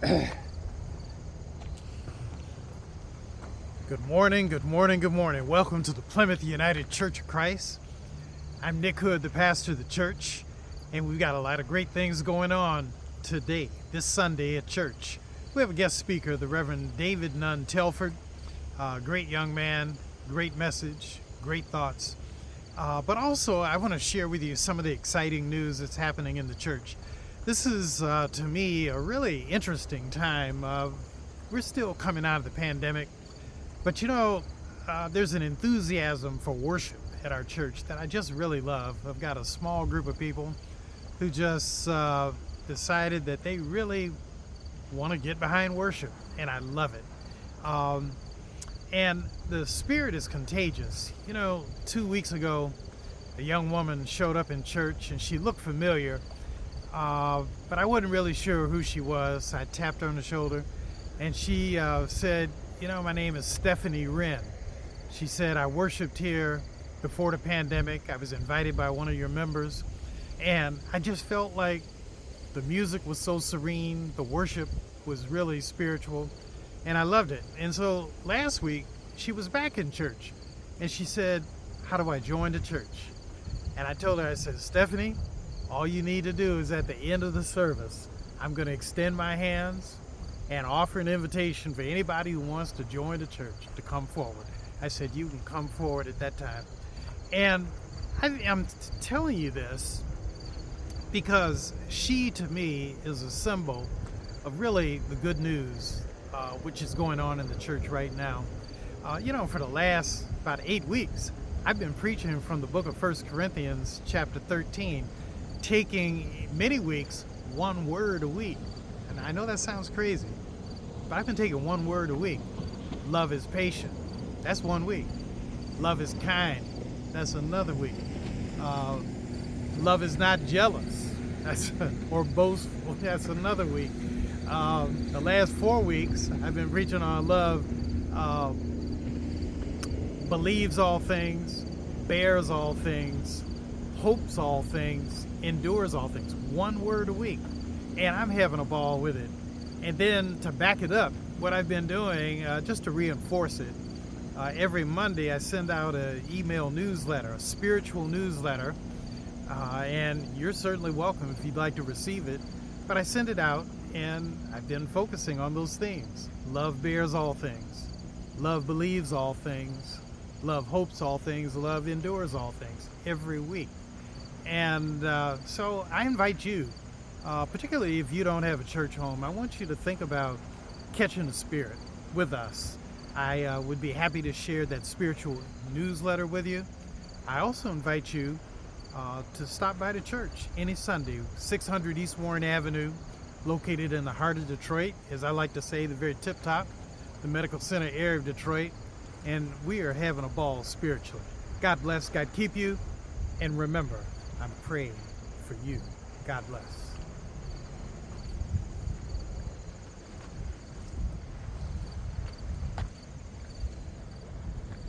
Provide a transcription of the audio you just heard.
Good morning, good morning, good morning. Welcome to the Plymouth United Church of Christ. I'm Nick Hood, the pastor of the church, and we've got a lot of great things going on today, this Sunday at church. We have a guest speaker, the Reverend David Nunn Telford. Great young man, great message, great thoughts. But also, I want to share with you some of the exciting news that's happening in the church. This is, to me, a really interesting time. We're still coming out of the pandemic. But there's an enthusiasm for worship at our church that I just really love. I've got a small group of people who just decided that they really want to get behind worship, and I love it. And the spirit is contagious. 2 weeks ago, a young woman showed up in church, and she looked familiar, but I wasn't really sure who she was. I tapped her on the shoulder, and she said, my name is Stephanie Wren. She said, I worshiped here before the pandemic. I was invited by one of your members, and I just felt like the music was so serene, the worship was really spiritual, and I loved it. And so last week, she was back in church, and she said, how do I join the church? And I told her, I said, Stephanie, all you need to do is at the end of the service, I'm going to extend my hands and offer an invitation for anybody who wants to join the church to come forward. I said, you can come forward at that time. And I'm telling you this because she, to me, is a symbol of really the good news, which is going on in the church right now. For the last about 8 weeks, I've been preaching from the book of 1 Corinthians chapter 13, taking many weeks, one word a week. And I know that sounds crazy, but I've been taking one word a week. Love is patient. That's 1 week. Love is kind. That's another week. Love is not jealous. Or boastful. That's another week. The last 4 weeks, I've been preaching on love. Believes all things, bears all things, hopes all things, endures all things. 1 word a week. And I'm having a ball with it. And then to back it up, what I've been doing, just to reinforce it, every Monday I send out an email newsletter, a spiritual newsletter, and you're certainly welcome if you'd like to receive it. But I send it out, and I've been focusing on those themes. Love bears all things. Love believes all things. Love hopes all things. Love endures all things every week. And so I invite you, particularly if you don't have a church home, I want you to think about catching the spirit with us. I would be happy to share that spiritual newsletter with you. I also invite you to stop by the church any Sunday, 600 East Warren Avenue, located in the heart of Detroit, as I like to say, the very tip top, the medical center area of Detroit, and we are having a ball spiritually. God bless, God keep you, and remember, I'm praying for you. God bless.